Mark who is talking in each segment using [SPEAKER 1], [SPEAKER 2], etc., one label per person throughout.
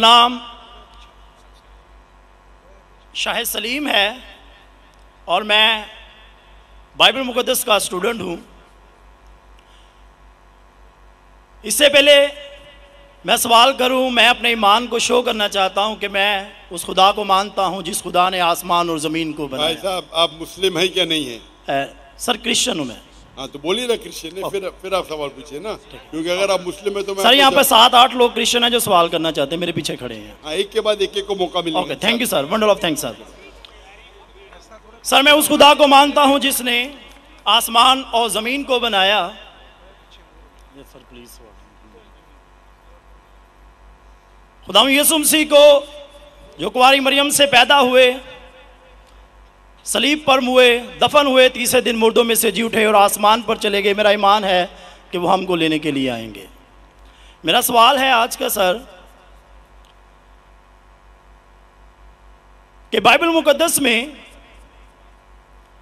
[SPEAKER 1] नाम शाहिद सलीम है और मैं बाइबल मुक़द्दस का स्टूडेंट हूँ। इससे पहले मैं सवाल करूँ, मैं अपने ईमान को शो करना चाहता हूँ कि मैं उस खुदा को मानता हूँ जिस खुदा ने आसमान और ज़मीन को बनाया।
[SPEAKER 2] भाई साहब, आप मुस्लिम हैं क्या? नहीं है?
[SPEAKER 1] सर क्रिश्चियन हूँ मैं।
[SPEAKER 2] हाँ, तो बोलिए ना क्रिश्चियन है, फिर आप सवाल पूछिए ना, क्योंकि अगर आप मुस्लिम है तो मैं
[SPEAKER 1] सर यहाँ पे 7-8 लोग क्रिश्चियन हैं जो सवाल करना चाहते हैं, मेरे पीछे खड़े हैं।
[SPEAKER 2] हाँ, एक के बाद एक को मौका मिलेगा।
[SPEAKER 1] Okay, thank you sir, wonder of thanks sir. Sir मैं उस खुदा को मानता हूँ जिसने आसमान और ज़मीन को बनाया। सर प्लीज, खुदा यीशु मसीह को जो कुंवारी मरियम से पैदा हुए, सलीब पर हुए, दफन हुए, तीसरे दिन मुर्दों में से जी उठे और आसमान पर चले गए। मेरा ईमान है कि वो हमको लेने के लिए आएंगे। मेरा सवाल है आज का सर कि बाइबल मुक़द्दस में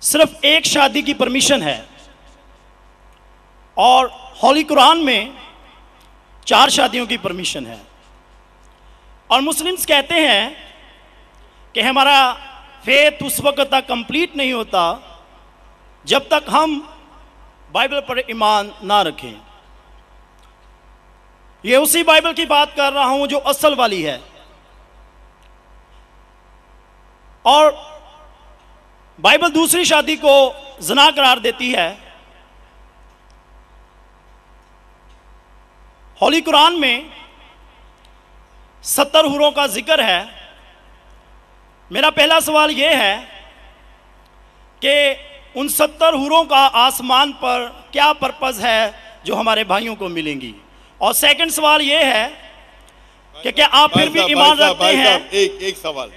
[SPEAKER 1] सिर्फ एक शादी की परमिशन है और होली कुरान में 4 शादियों की परमिशन है, और मुस्लिम्स कहते हैं कि हमारा फेथ उस वक्त तक कंप्लीट नहीं होता जब तक हम बाइबल पर ईमान ना रखें। ये उसी बाइबल की बात कर रहा हूं जो असल वाली है, और बाइबल दूसरी शादी को ज़िना करार देती है। होली कुरान में 70 हुरों का जिक्र है। मेरा पहला सवाल यह है कि उन 70 हुरों का आसमान पर क्या पर्पज़ है जो हमारे भाइयों को मिलेंगी, और सेकंड सवाल यह है कि क्या आप फिर भी ईमान रखते हैं?
[SPEAKER 2] एक सवाल,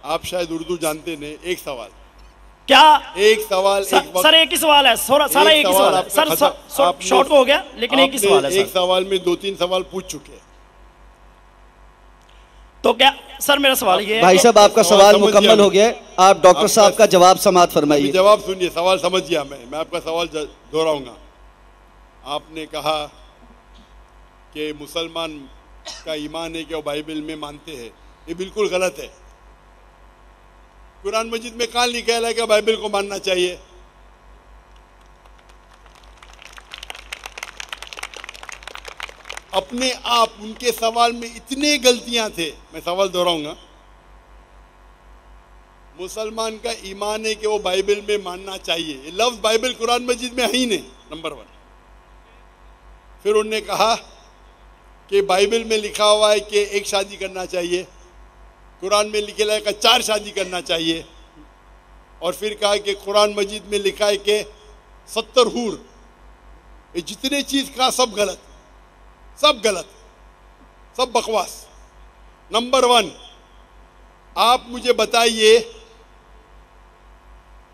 [SPEAKER 2] आप शायद उर्दू जानते नहीं, एक सवाल
[SPEAKER 1] क्या?
[SPEAKER 2] एक सवाल
[SPEAKER 1] सर एक ही सवाल है, सारा एक ही सवाल है सर, शॉर्ट हो गया लेकिन एक ही सवाल है।
[SPEAKER 2] एक सवाल में 2-3 सवाल पूछ चुके हैं,
[SPEAKER 1] तो क्या सर मेरा सवाल ये है
[SPEAKER 3] भाई साहब आपका सवाल मुकम्मल हो गया है, आप डॉक्टर साहब का जवाब समाप्त फरमाइए।
[SPEAKER 2] जवाब सुनिए, सवाल समझ गया मैं आपका सवाल दोहराऊंगा। आपने कहा कि मुसलमान का ईमान है कि वो बाइबल में मानते हैं, ये बिल्कुल गलत है। कुरान मजीद में कहाँ लिखा है कि बाइबल को मानना चाहिए? अपने आप उनके सवाल में इतने गलतियां थे, मैं सवाल दोहराऊंगा। मुसलमान का ईमान है कि वो बाइबल में मानना चाहिए, ये लफ्ज बाइबल कुरान मजीद में है ही नहीं, नंबर 1। फिर उन्होंने कहा कि बाइबल में लिखा हुआ है कि एक शादी करना चाहिए, कुरान में लिखा है कि 4 शादी करना चाहिए, और फिर कहा कि कुरान मजीद में लिखा है कि 70 हूर। ये जितने चीज़ कहा सब गलत, सब गलत, सब बकवास। नंबर 1, आप मुझे बताइए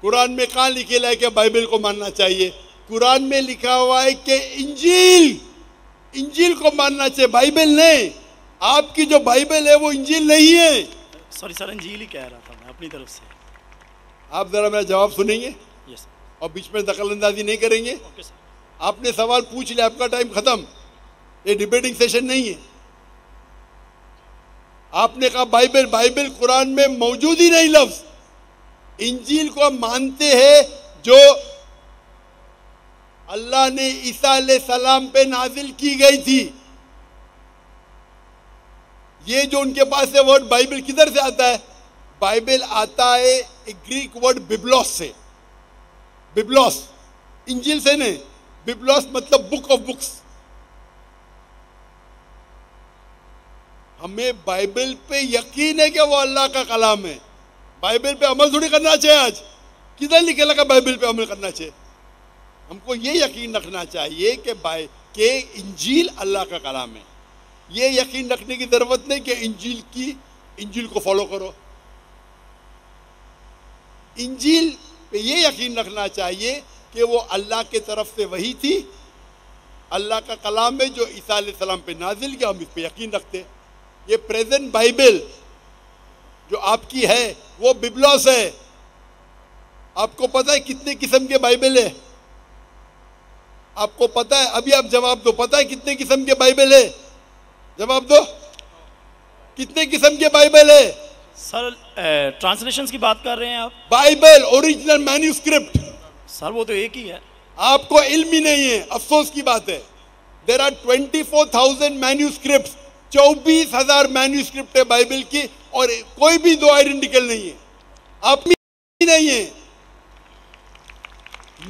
[SPEAKER 2] कुरान में कहाँ लिखेला है कि बाइबल को मानना चाहिए? कुरान में लिखा हुआ है कि इंजील को मानना चाहिए, बाइबल नहीं। आपकी जो बाइबल है वो इंजील नहीं है।
[SPEAKER 1] सॉरी सर, इंजील ही कह रहा था मैं अपनी तरफ से।
[SPEAKER 2] आप जरा मेरा जवाब सुनेंगे?
[SPEAKER 1] यस,
[SPEAKER 2] और बीच में दखल अंदाजी नहीं करेंगे?
[SPEAKER 1] Okay sir.
[SPEAKER 2] आपने सवाल पूछ लिया, आपका टाइम खत्म, ये डिबेटिंग सेशन नहीं है। आपने कहा बाइबल कुरान में मौजूद ही नहीं लफ्ज। इंजील को हम मानते हैं जो अल्लाह ने ईसा अलैहिस्सलाम पे नाजिल की गई थी। ये जो उनके पास है वर्ड बाइबल किधर से आता है? बाइबल आता है एक ग्रीक वर्ड बिब्लोस से। बिब्लोस इंजील से नहीं, बिब्लोस मतलब बुक ऑफ बुक्स। हमें बाइबल पे यकीन है कि वो अल्लाह का कलाम है। बाइबल पे अमल थोड़ी करना चाहिए। आज किधर लिखे लगा बाइबल पे अमल करना चाहिए? हमको ये यकीन रखना चाहिए कि इंजील अल्लाह का कलाम है। ये यकीन रखने की ज़रूरत नहीं कि इंजील को फॉलो करो। इंजील पे ये यकीन रखना चाहिए कि वो अल्लाह के तरफ से वही थी, अल्लाह का कलाम है जो ईसा अलैहिस्सलाम पे नाजिल किया, हम इस पे यकीन रखते। ये प्रेजेंट बाइबल जो आपकी है वो बिब्लोस है। आपको पता है कितने किस्म के बाइबल है? आपको पता है? अभी आप जवाब दो, पता है कितने किस्म के बाइबल है? जवाब दो। कितने किस्म के बाइबल है?
[SPEAKER 1] सर ट्रांसलेशंस की बात कर रहे हैं आप?
[SPEAKER 2] बाइबल ओरिजिनल मैन्यूस्क्रिप्ट,
[SPEAKER 1] सर वो तो एक ही है।
[SPEAKER 2] आपको इल्म ही नहीं है, अफसोस की बात है। देर आर 24,000 मैन्यूस्क्रिप्ट, 24,000 मैन्यूस्क्रिप्ट है बाइबल की, और कोई भी दो आइडेंटिकल नहीं है, आप नहीं है।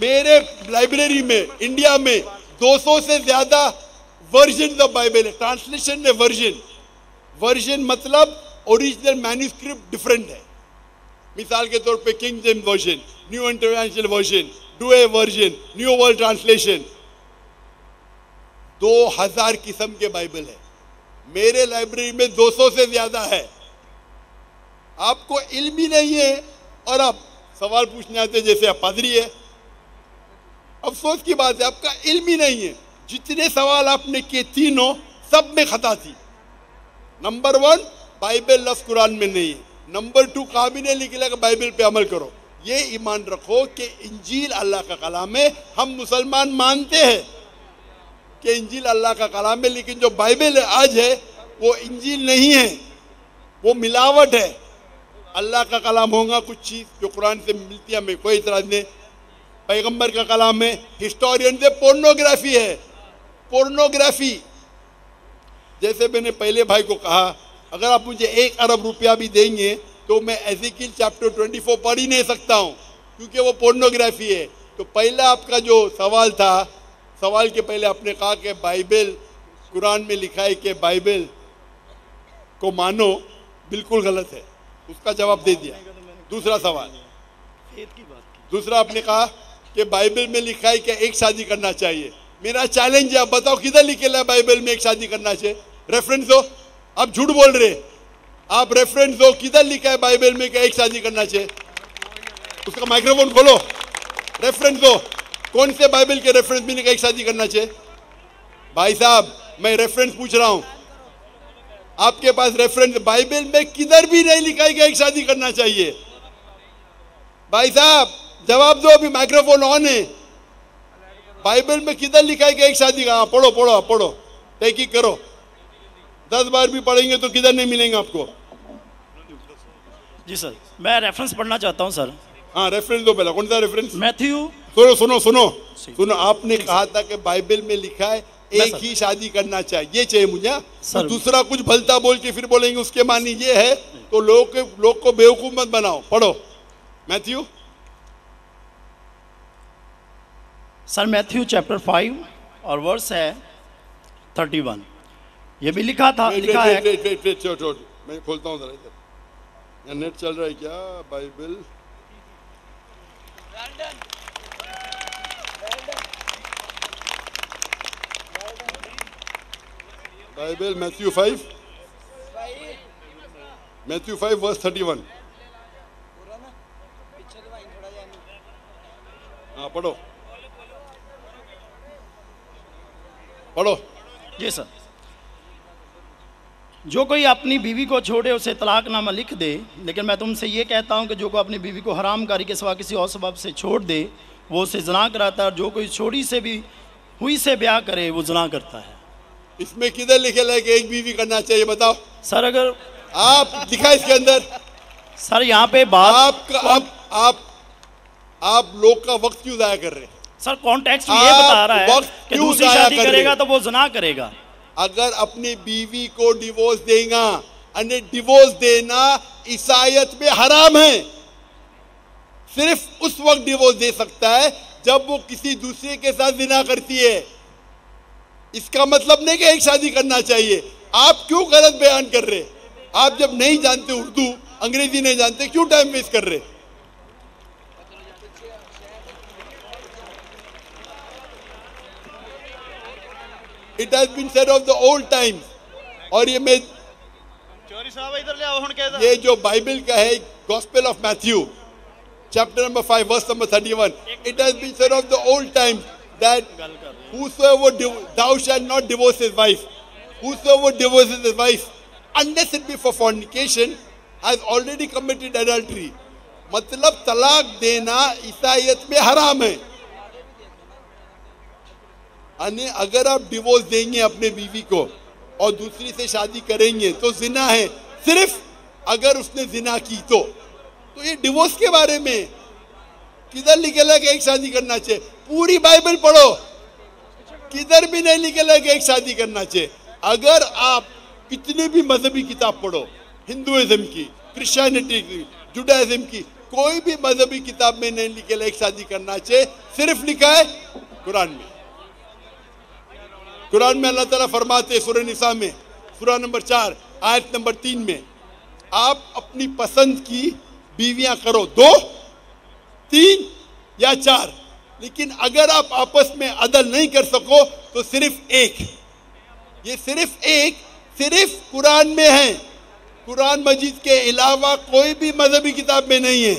[SPEAKER 2] मेरे लाइब्रेरी में इंडिया में 200 से ज्यादा वर्जन ऑफ बाइबल है। ट्रांसलेशन है वर्जन, वर्जन मतलब ओरिजिनल मैन्यूस्क्रिप्ट डिफरेंट है। मिसाल के तौर पे king James version, new international version, Doue version, new world translation, 2000 किस्म के बाइबल है। मेरे लाइब्रेरी में 200 से ज्यादा है। आपको इल्म ही नहीं है और आप सवाल पूछने आते जैसे आप पादरी है। अफसोस की बात है, आपका इल्म ही नहीं है। जितने सवाल आपने किए तीनों, सब में खता थी। नंबर 1, बाइबल लफ्ज कुरान में नहीं है। नंबर 2, कहाँ भी नहीं लिखा कि बाइबल पे अमल करो। ये ईमान रखो कि इंजील अल्लाह का कलाम है। हम मुसलमान मानते हैं कि इंजील अल्लाह का कलाम है, लेकिन जो बाइबल आज है वो इंजील नहीं है, वो मिलावट है। अल्लाह का कलाम होगा कुछ चीज़ जो कुरान से मिलती है, हमें कोई इतराज नहीं। पैगंबर का कलाम है, हिस्टोरियन से पोर्नोग्राफी है, पोर्नोग्राफी। जैसे मैंने पहले भाई को कहा, अगर आप मुझे 1 अरब रुपया भी देंगे तो मैं एज़ेकिएल चैप्टर 24 पढ़ ही नहीं सकता हूँ, क्योंकि वो पोर्नोग्राफी है। तो पहला आपका जो सवाल था, सवाल के पहले आपने कहा कि बाइबल, कुरान में लिखा है कि बाइबल को मानो, बिल्कुल गलत है। उसका जवाब दे दिया। दूसरा सवाल, दूसरा आपने कहा कि बाइबल में लिखा है कि एक शादी करना चाहिए। मेरा चैलेंज है, आप बताओ किधर लिखेला है बाइबल में एक शादी करना चाहिए? रेफरेंस दो। आप झूठ बोल रहे, आप रेफरेंस दो, किधर लिखा है बाइबल में कि एक शादी करना चाहिए? उसका माइक्रोफोन खोलो, रेफरेंस दो। कौन से बाइबल के रेफरेंस में लिखा एक शादी करना चाहिए? भाई साहब, मैं रेफरेंस पूछ रहा हूं, आपके पास रेफरेंस बाइबल में किधर भी नहीं लिखा है कि एक शादी करना चाहिए? भाई साहब जवाब दो, अभी माइक्रोफोन ऑन है। बाइबल में किधर लिखा है कि एक शादी का? पढ़ो पढ़ो पढ़ो, तहकीक करो। 10 बार भी पढ़ेंगे तो किधर नहीं मिलेंगे आपको।
[SPEAKER 1] जी सर, मैं रेफरेंस पढ़ना चाहता हूं सर।
[SPEAKER 2] हाँ, रेफरेंस दो पहला। कौन सा रेफरेंस?
[SPEAKER 1] मैथ्यू।
[SPEAKER 2] सुनो सुनो सुनो सुनो, आपने कहा था कि बाइबल में लिखा है एक ही शादी करना चाहिए, ये चाहिए मुझे। तो दूसरा कुछ भलता बोल के फिर बोलेंगे उसके मानी ये है, तो लोग को बेवकूफ मत बनाओ। पढ़ो मैथ्यू।
[SPEAKER 1] सर मैथ्यू चैप्टर 5 और वर्स है 31। ये भी लिखा था, लिखा है।
[SPEAKER 2] मैं खोलता हूँ जरा, इधर नेट चल रहा है क्या? Bible Bible Matthew 5 verse 31। हाँ पढ़ो पढ़ो।
[SPEAKER 1] जी सर, जो कोई अपनी बीवी को छोड़े उसे तलाकनामा लिख दे, लेकिन मैं तुमसे ये कहता हूँ कि जो कोई अपनी बीवी को हरामकारी के सिवा किसी और सबब से छोड़ दे वो उसे ज़ना कराता है, और जो कोई छोड़ी से भी हुई से ब्याह करे वो ज़ना करता है।
[SPEAKER 2] इसमें किधर लिखा है कि एक बीवी करना चाहिए? बताओ
[SPEAKER 1] सर। अगर
[SPEAKER 2] आप दिखा इसके अंदर।
[SPEAKER 1] सर यहाँ पे बात
[SPEAKER 2] आप लोग का वक्त क्यों जाया कर रहे हैं?
[SPEAKER 1] सर कॉन्टेक्स्ट ये बता रहा है कि दूसरी शादी करेगा तो वो ज़ना करेगा।
[SPEAKER 2] अगर अपनी बीवी को डिवोर्स देगा, अने डिवोर्स देना ईसाईयत में हराम है। सिर्फ उस वक्त डिवोर्स दे सकता है जब वो किसी दूसरे के साथ जिना करती है। इसका मतलब नहीं कि एक शादी करना चाहिए। आप क्यों गलत बयान कर रहे? आप जब नहीं जानते उर्दू, अंग्रेजी नहीं जानते, क्यों टाइम वेस्ट कर रहे? It has been said of the old times। और ये मैं
[SPEAKER 1] चोरी साहब इधर ले आओ।
[SPEAKER 2] ये जो बाइबल का है, gospel of Matthew chapter number 5 verse number 31, it has been said of the old times that whosoever thou shalt not divorce his wife, whosoever divorces his wife unless it be for fornication has already committed adultery। मतलब तलाक देना ईसाईयत में हराम है। अगर आप divorce देंगे अपने बीवी को और दूसरी से शादी करेंगे तो जिना है। सिर्फ अगर उसने जिना की तो ये डिवोर्स के बारे में किधर लिखेला कि एक शादी करना चाहिए? पूरी बाइबल पढ़ो, किधर भी नहीं लिखेला कि एक शादी करना चाहिए। अगर आप कितने भी मजहबी किताब पढ़ो, हिंदुइज्म की, क्रिश्चियनिटी की, जुडाइज्म की, कोई भी मजहबी किताब में नहीं लिखेला एक शादी करना चाहिए। सिर्फ लिखा है कुरान में। कुरान में अल्लाह ताला फरमाते सूरह निसा में, सूरह नंबर 4 आयत नंबर 3 में, आप अपनी पसंद की बीवियां करो 2, 3 या 4, लेकिन अगर आप आपस में अदल नहीं कर सको तो सिर्फ एक। ये सिर्फ एक सिर्फ कुरान में है, कुरान मजीद के अलावा कोई भी मजहबी किताब में नहीं है।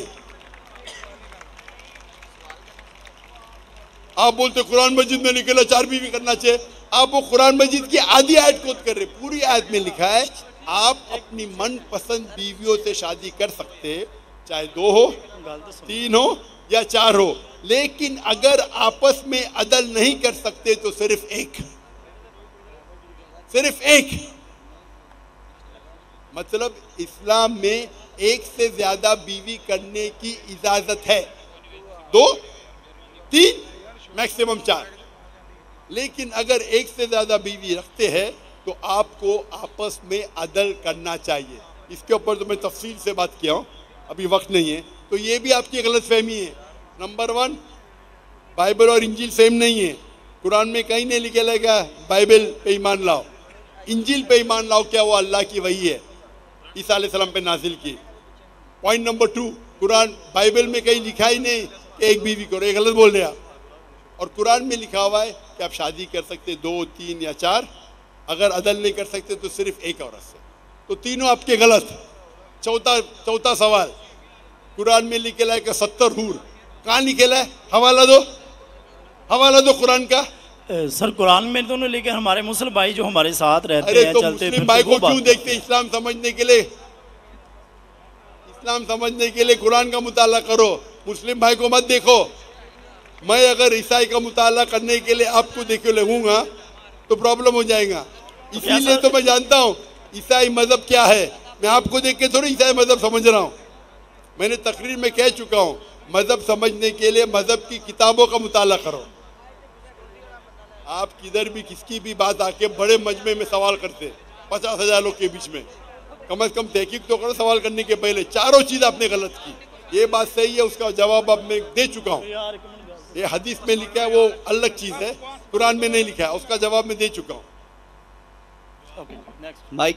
[SPEAKER 2] आप बोलते कुरान मजीद में निकला 4 बीवी करना चाहिए, आप वो कुरान मजीद की आधी आयत कोट कर रहे। पूरी आयत में लिखा है आप अपनी मनपसंद बीवियों से शादी कर सकते, चाहे 2 हो, 3 हो या 4 हो, लेकिन अगर आपस में अदल नहीं कर सकते तो सिर्फ एक। सिर्फ एक मतलब इस्लाम में एक से ज्यादा बीवी करने की इजाजत है, 2, 3 मैक्सिमम 4, लेकिन अगर एक से ज्यादा बीवी रखते हैं तो आपको आपस में अदल करना चाहिए। इसके ऊपर तो मैं तफसील से बात किया हूं, अभी वक्त नहीं है। तो ये भी आपकी गलत फहमी है। नंबर 1, बाइबल और इंजील सेम नहीं है। कुरान में कहीं नहीं लिखा लगा बाइबल पे ईमान लाओ, इंजील पे ईमान लाओ, क्या वो अल्लाह की वही है, ईसा अलैहिस्सलाम पे नाजिल की। पॉइंट नंबर 2, कुरान बाइबल में कहीं लिखा ही नहीं कि एक बीवी करो, ये गलत बोल रहे आप। और कुरान में लिखा हुआ है कि आप शादी कर सकते 2, 3 या 4, अगर अदल नहीं कर सकते तो सिर्फ एक औरत से। तो तीनों आपके गलत। चौथा सवाल, कुरान में लिखेला है कि 70 हूर, कहाँ लिखेला है? हवाला दो कुरान का।
[SPEAKER 1] सर कुरान में दोनों लेके हमारे मुस्लिम भाई जो हमारे साथ रहते
[SPEAKER 2] अरे
[SPEAKER 1] हैं,
[SPEAKER 2] तो
[SPEAKER 1] चलते
[SPEAKER 2] मुस्लिम भाई को क्यों देखते? इस्लाम समझने के लिए, इस्लाम समझने के लिए कुरान का मुताला करो, मुस्लिम भाई को मत देखो। मैं अगर ईसाई का मुताला करने के लिए आपको देखे लगूंगा तो प्रॉब्लम हो जाएगा। इसीलिए तो मैं जानता हूँ ईसाई मजहब क्या है। मैं आपको देख के थोड़ी ईसाई मजहब समझ रहा हूँ। मैंने तकरीर में कह चुका हूँ, मजहब समझने के लिए मजहब की किताबों का मुताला करो। आप किधर भी किसकी भी बात आके बड़े मजमे में सवाल करते 50,000 लोग के बीच में, कम से कम तहकीक तो करो सवाल करने के पहले। चारों चीज आपने गलत की, ये बात सही है, उसका जवाब अब मैं दे चुका हूँ। ये हदीस में लिखा है वो अलग चीज है, कुरान में नहीं लिखा है, उसका जवाब मैं दे चुका हूँ।
[SPEAKER 3] माइक